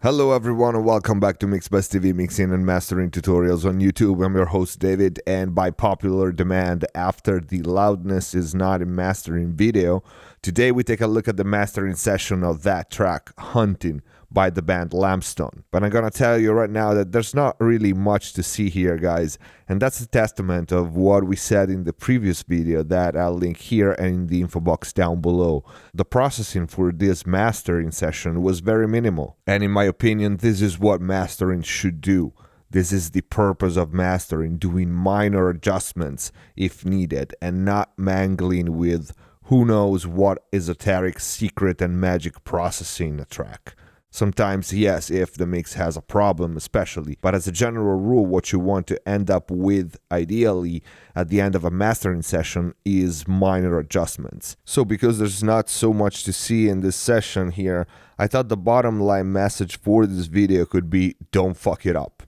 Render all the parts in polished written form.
Hello everyone and welcome back to Mix Best TV mixing and mastering tutorials on YouTube. I'm your host David, and by popular demand, after the loudness is not in mastering video, today we take a look at the mastering session of that track, Hunting, by the band Lampstone. But I'm gonna tell you right now that there's not really much to see here, guys, and that's a testament of what we said in the previous video that I'll link here and in the info box down below. The processing for this mastering session was very minimal, and in my opinion, this is what mastering should do. This is the purpose of mastering, doing minor adjustments if needed, and not mangling with who knows what esoteric secret and magic processing a track. Sometimes, yes, if the mix has a problem especially, but as a general rule, what you want to end up with, ideally, at the end of a mastering session is minor adjustments. So because there's not so much to see in this session here, I thought the bottom line message for this video could be, don't fuck it up.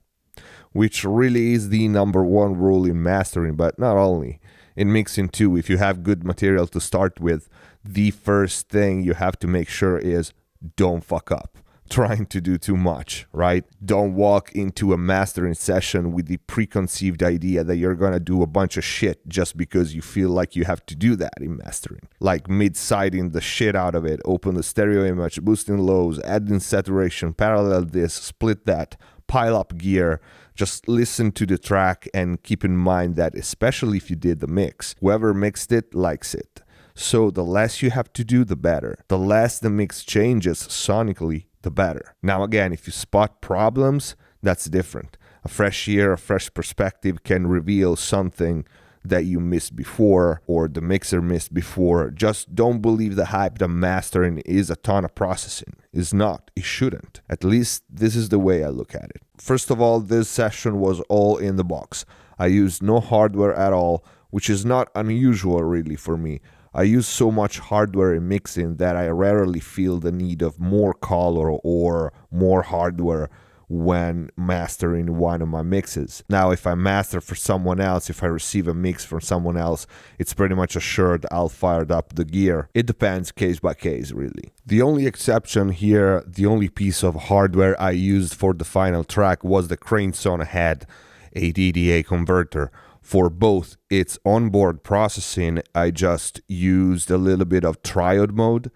Which really is the number one rule in mastering, but not only. In mixing too, if you have good material to start with, the first thing you have to make sure is, don't fuck up. Trying to do too much, right? Don't walk into a mastering session with the preconceived idea that you're gonna do a bunch of shit just because you feel like you have to do that in mastering. Like mid-siding the shit out of it, open the stereo image, boosting lows, adding saturation, parallel this, split that, pile up gear. Just listen to the track and keep in mind that especially if you did the mix, whoever mixed it likes it. So the less you have to do, the better. The less the mix changes sonically, the better. Now again, if you spot problems, that's different. A fresh ear, a fresh perspective can reveal something that you missed before or the mixer missed before. Just don't believe the hype that mastering is a ton of processing. It's not. It shouldn't. At least this is the way I look at it. First of all, this session was all in the box. I used no hardware at all, which is not unusual really for me. I use so much hardware in mixing that I rarely feel the need of more color or more hardware when mastering one of my mixes. Now, if I master for someone else, if I receive a mix from someone else, it's pretty much assured I'll fire up the gear. It depends case by case, really. The only exception here, the only piece of hardware I used for the final track was the Craneson Head, a DDA converter. For both its onboard processing, I just used a little bit of triode mode,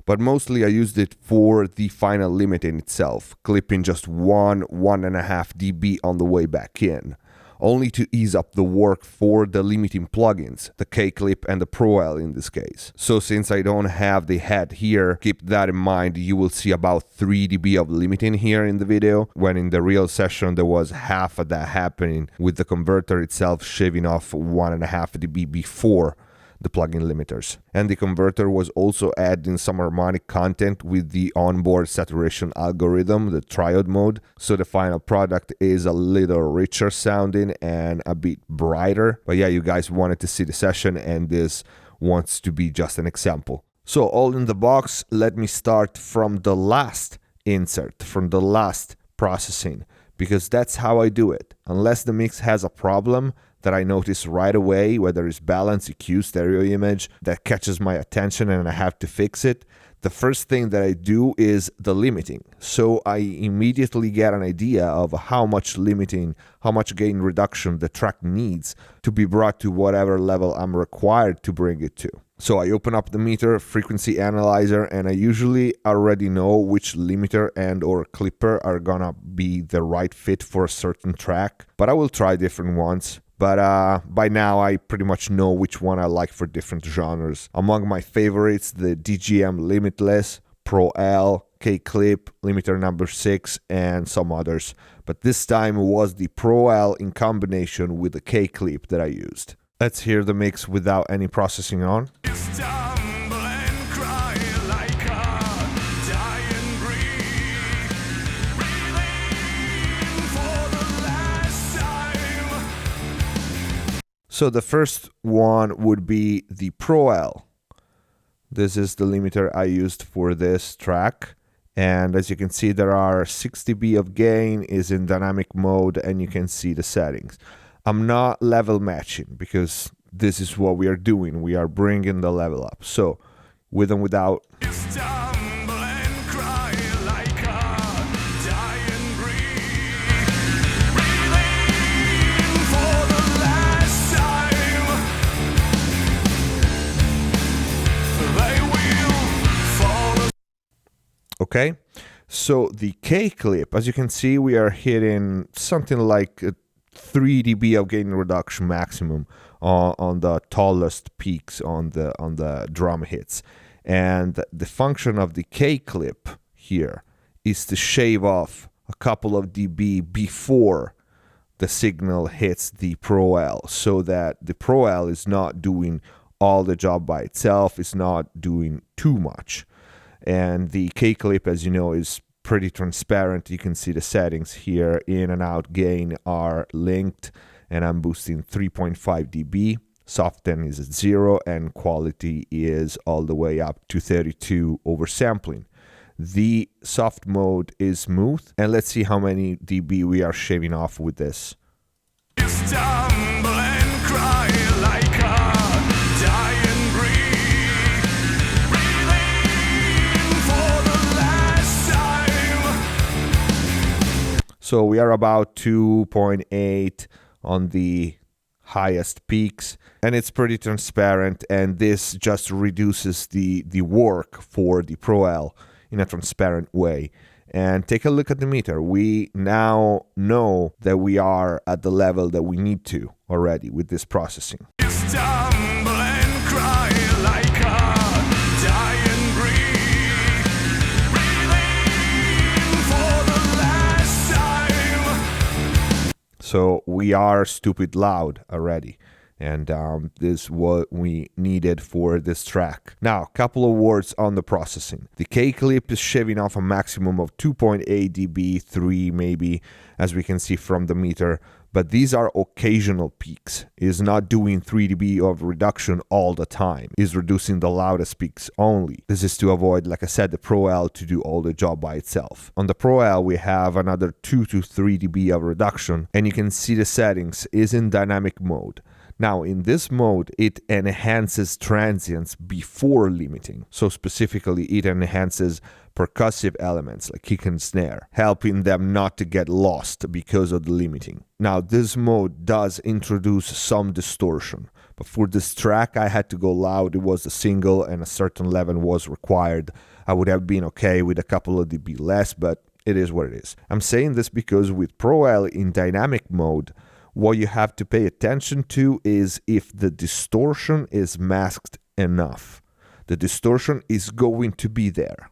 but mostly I used it for the final limiting itself, clipping just 1.5 dB on the way back in, only to ease up the work for the limiting plugins, the K-Clip and the Pro-L in this case. So since I don't have the head here, keep that in mind. You will see about 3 dB of limiting here in the video, when in the real session there was half of that happening, with the converter itself shaving off 1.5 dB before the plugin limiters. And the converter was also adding some harmonic content with the onboard saturation algorithm, the triode mode, so the final product is a little richer sounding and a bit brighter. But yeah, you guys wanted to see the session, and this wants to be just an example. So all in the box, let me start from the last insert, from the last processing, because that's how I do it. Unless the mix has a problem that I notice right away, whether it's balance, EQ, stereo image, that catches my attention and I have to fix it, the first thing that I do is the limiting. So I immediately get an idea of how much limiting, how much gain reduction the track needs to be brought to whatever level I'm required to bring it to. So I open up the meter, frequency analyzer, and I usually already know which limiter and or clipper are gonna be the right fit for a certain track, but I will try different ones. But by now I pretty much know which one I like for different genres. Among my favorites, the DGM Limitless, Pro-L, K-Clip, limiter number 6, and some others. But this time it was the Pro-L in combination with the K-Clip that I used. Let's hear the mix without any processing on. So the first one would be the Pro-L. This is the limiter I used for this track. And as you can see, there are 6 dB of gain, is in dynamic mode, and you can see the settings. I'm not level matching because this is what we are doing. We are bringing the level up. So with and without. Okay, so the K clip, as you can see, we are hitting something like 3 dB of gain reduction maximum on the tallest peaks on the drum hits. And the function of the K clip here is to shave off a couple of dB before the signal hits the Pro L, so that the Pro L is not doing all the job by itself, it's not doing too much. And the K clip, as you know, is pretty transparent. You can see the settings here. In and out gain are linked, and I'm boosting 3.5 dB. Soften is at 0, and quality is all the way up to 32 oversampling. The soft mode is smooth, and let's see how many dB we are shaving off with this. Stumble and cry like a dying breed, breathing for the last time. So we are about 2.8 on the highest peaks, and it's pretty transparent, and this just reduces the work for the Pro L in a transparent way. And take a look at the meter. We now know that we are at the level that we need to already with this processing. Stumble and cry like a dying breed, breathing for the last time. So we are stupid loud already. And this is what we needed for this track. Now, a couple of words on the processing. The K clip is shaving off a maximum of 2.8 dB, 3 maybe, as we can see from the meter. But these are occasional peaks. It is not doing 3 dB of reduction all the time. It is reducing the loudest peaks only. This is to avoid, like I said, the Pro L to do all the job by itself. On the Pro L, we have another 2 to 3 dB of reduction, and you can see the settings is in dynamic mode. Now, in this mode, it enhances transients before limiting. So specifically, it enhances percussive elements like kick and snare, helping them not to get lost because of the limiting. Now, this mode does introduce some distortion, but for this track, I had to go loud. It was a single and a certain level was required. I would have been okay with a couple of dB less, but it is what it is. I'm saying this because with Pro L in dynamic mode, what you have to pay attention to is if the distortion is masked enough. The distortion is going to be there.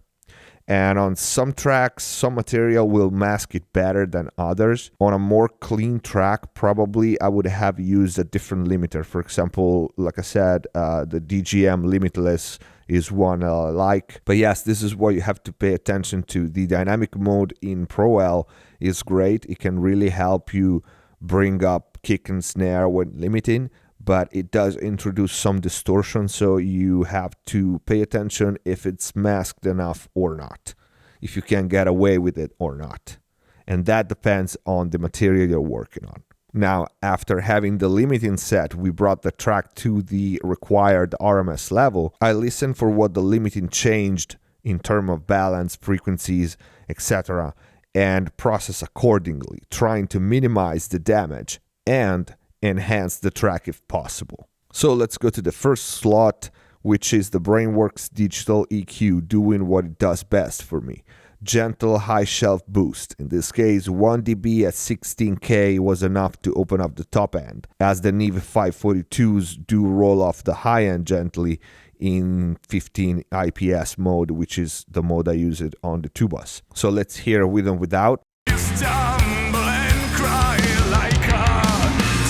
And on some tracks, some material will mask it better than others. On a more clean track, probably I would have used a different limiter. For example, like I said, the DGM limitless is one I like. But yes, this is what you have to pay attention to. The dynamic mode in Pro L is great. It can really help you bring up kick and snare when limiting, but it does introduce some distortion, so you have to pay attention if it's masked enough or not, if you can get away with it or not. And that depends on the material you're working on. Now, after having the limiting set, we brought the track to the required RMS level. I listened for what the limiting changed in terms of balance, frequencies, etc., and process accordingly, trying to minimize the damage and enhance the track if possible. So let's go to the first slot, which is the Brainworks Digital EQ doing what it does best for me. Gentle high shelf boost. In this case, 1 dB at 16K was enough to open up the top end, as the Neve 542s do roll off the high end gently in 15 IPS mode, which is the mode I use it on the tubas. So let's hear with and without. Stumble and cry like a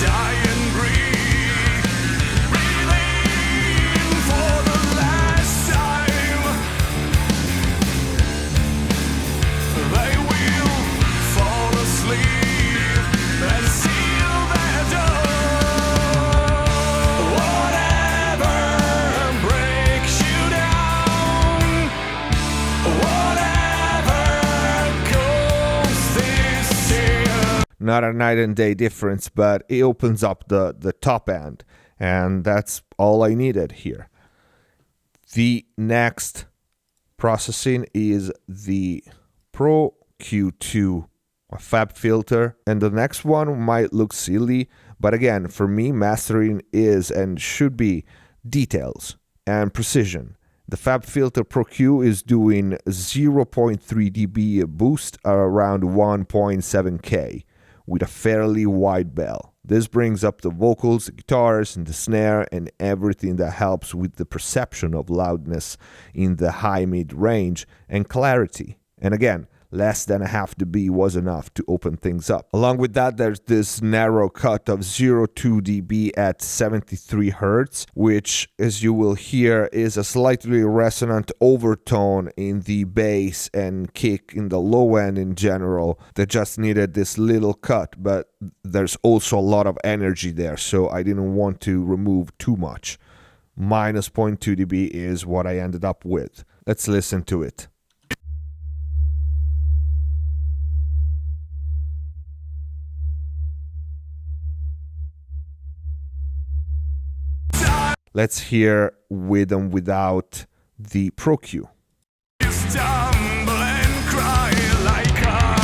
dying breed, breathing for the last time. They will fall asleep and seal their door. Whatever breaks you down, whatever goes this year. Not a night and day difference, but it opens up the top end, and that's all I needed here. The next processing is the Pro Q2 Fab filter, and the next one might look silly, but again, for me, mastering is and should be details and precision. The Fab Filter Pro Q is doing 0.3 dB boost around 1.7K with a fairly wide bell. This brings up the vocals, the guitars, and the snare, and everything that helps with the perception of loudness in the high-mid range and clarity. And again, less than a half dB was enough to open things up. Along with that, there's this narrow cut of 0.2 dB at 73 Hz, which, as you will hear, is a slightly resonant overtone in the bass and kick in the low end in general that just needed this little cut, but there's also a lot of energy there, so I didn't want to remove too much. Minus 0.2 dB is what I ended up with. Let's listen to it. Let's hear with and without the Pro Q. Stumble and cry like a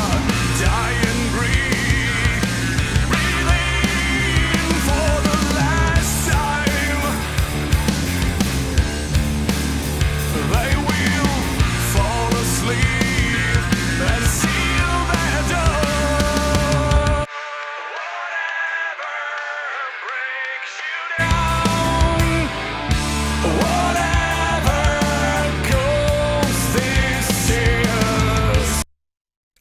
dying breed, breathing for the last time. They will fall asleep and seal their door. Whatever breaks you down, whatever goes this tears.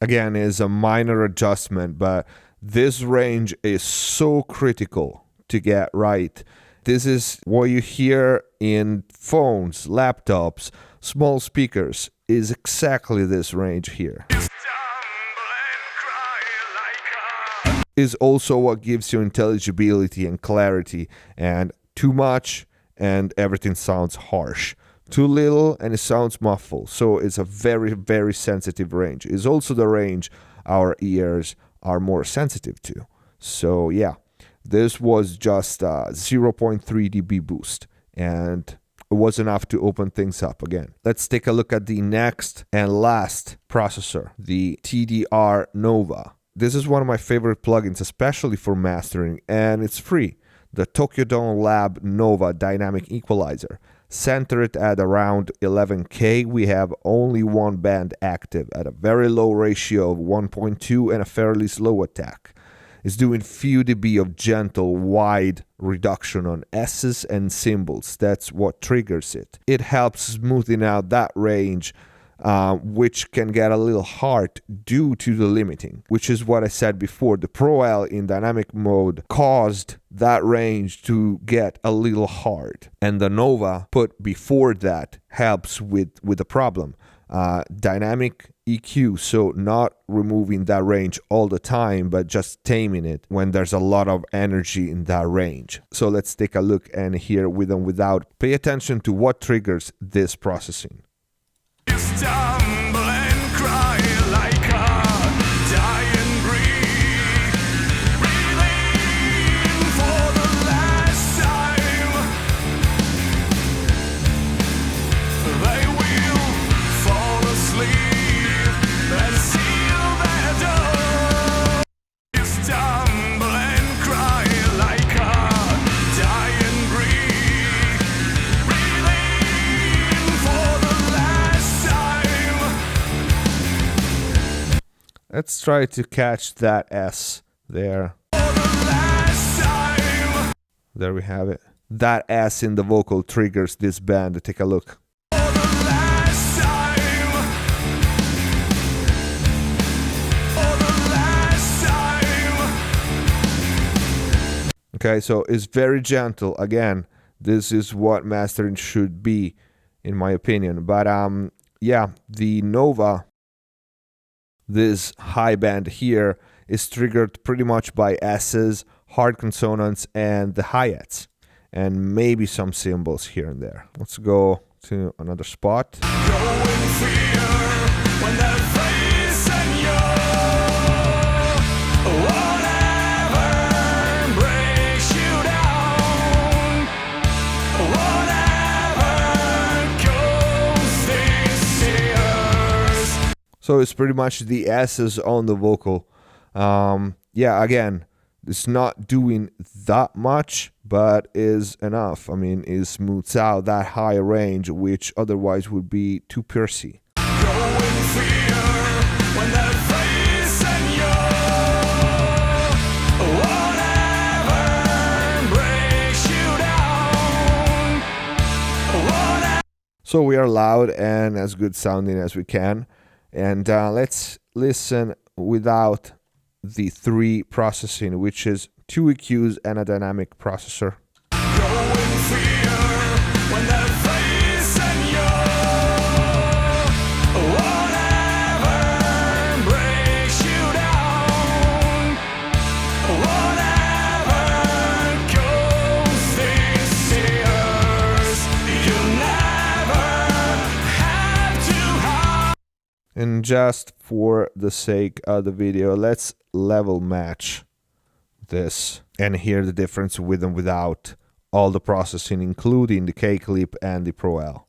Again, is a minor adjustment, but this range is so critical to get right. This is what you hear in phones, laptops, small speakers, is exactly this range here. Stumble and cry like a Is also what gives you intelligibility and clarity, and too much and everything sounds harsh. Too little and it sounds muffled. So it's a very, very sensitive range. It's also the range our ears are more sensitive to. So yeah, this was just a 0.3 dB boost, and it was enough to open things up again. Let's take a look at the next and last processor, the Tdr Nova. This is one of my favorite plugins, especially for mastering, and it's free. The Tokyo Dome Lab Nova Dynamic Equalizer. Centered at around 11K, we have only one band active at a very low ratio of 1.2 and a fairly slow attack. It's doing few dB of gentle, wide reduction on S's and cymbals. That's what triggers it. It helps smoothing out that range, which can get a little hard due to the limiting, which is what I said before. The Pro L in dynamic mode caused that range to get a little hard, and the Nova put before that helps with the problem. Dynamic EQ, so not removing that range all the time, but just taming it when there's a lot of energy in that range. So let's take a look and hear with and without. Pay attention to what triggers this processing. stumble and cry like a dying breed, breathing for the last time. They will fall asleep and seal their door. Stumble and cry like a dying breed, breathing for the last time. Let's try to catch that S there. For the last time. There we have it. That S in the vocal triggers this band. Take a look. For the last time. For the last time. Okay, so it's very gentle. Again, this is what mastering should be, in my opinion. But yeah, the Nova, this high band here, is triggered pretty much by S's, hard consonants, and the hi-hats, and maybe some cymbals here and there. Let's go to another spot. Go in fear when they're facing you. Whatever breaks you down. Whatever goes these tears. So it's pretty much the S's on the vocal. Yeah, again, It's not doing that much, but is enough. I mean, it smooths out that high range, which otherwise would be too piercy. So we are loud and as good sounding as we can. And let's listen without the 3 processing, which is 2 EQs and a dynamic processor. And just for the sake of the video, let's level match this and hear the difference with and without all the processing, including the K-clip and the Pro L.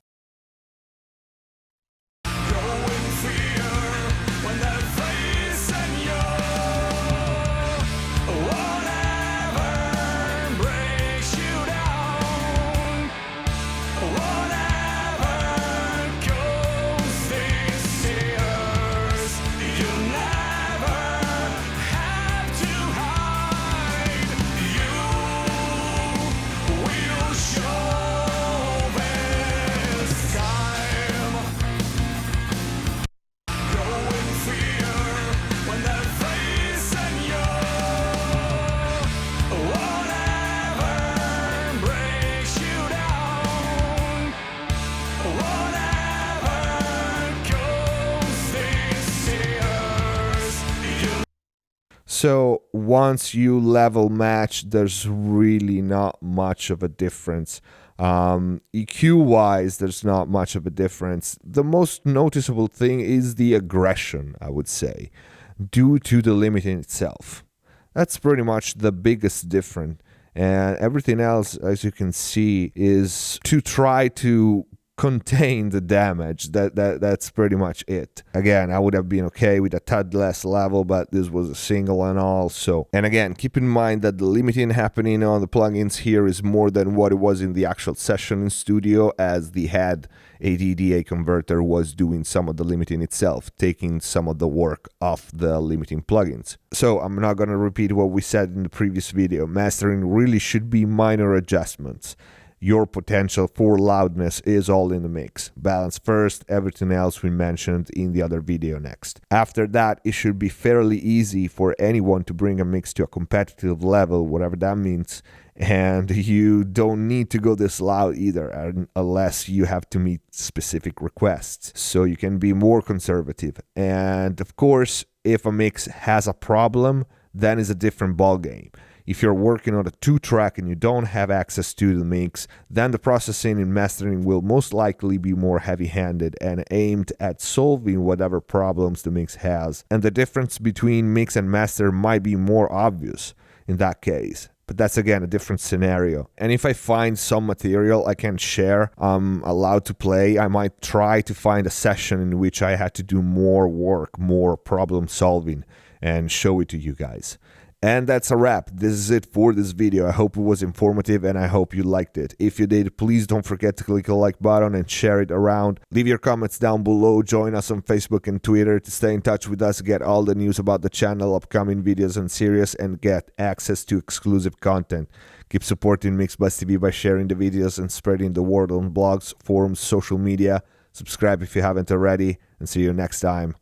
So once you level match, there's really not much of a difference. EQ wise, there's not much of a difference. The most noticeable thing is the aggression, I would say, due to the limiting itself. That's pretty much the biggest difference. And everything else, as you can see, is to try to contain the damage. That's pretty much it. Again, I would have been okay with a tad less level, but this was a single and all. So, and again, keep in mind that the limiting happening on the plugins here is more than what it was in the actual session in studio, as the head ADDA converter was doing some of the limiting itself, taking some of the work off the limiting plugins. So I'm not going to repeat what we said in the previous video. Mastering really should be minor adjustments. Your potential for loudness is all in the mix. Balance first, everything else we mentioned in the other video next. After that, it should be fairly easy for anyone to bring a mix to a competitive level, whatever that means. And you don't need to go this loud either, unless you have to meet specific requests. So you can be more conservative. And of course, if a mix has a problem, then it's a different ballgame. If you're working on a 2-track and you don't have access to the mix, then the processing and mastering will most likely be more heavy-handed and aimed at solving whatever problems the mix has. And the difference between mix and master might be more obvious in that case. But that's again a different scenario. And if I find some material I can share, I'm allowed to play, I might try to find a session in which I had to do more work, more problem solving, and show it to you guys. And that's a wrap. This is it for this video. I hope it was informative and I hope you liked it. If you did, please don't forget to click the like button and share it around. Leave your comments down below. Join us on Facebook and Twitter to stay in touch with us, get all the news about the channel, upcoming videos and series, and get access to exclusive content. Keep supporting Mixbuzz TV by sharing the videos and spreading the word on blogs, forums, social media. Subscribe if you haven't already, and see you next time.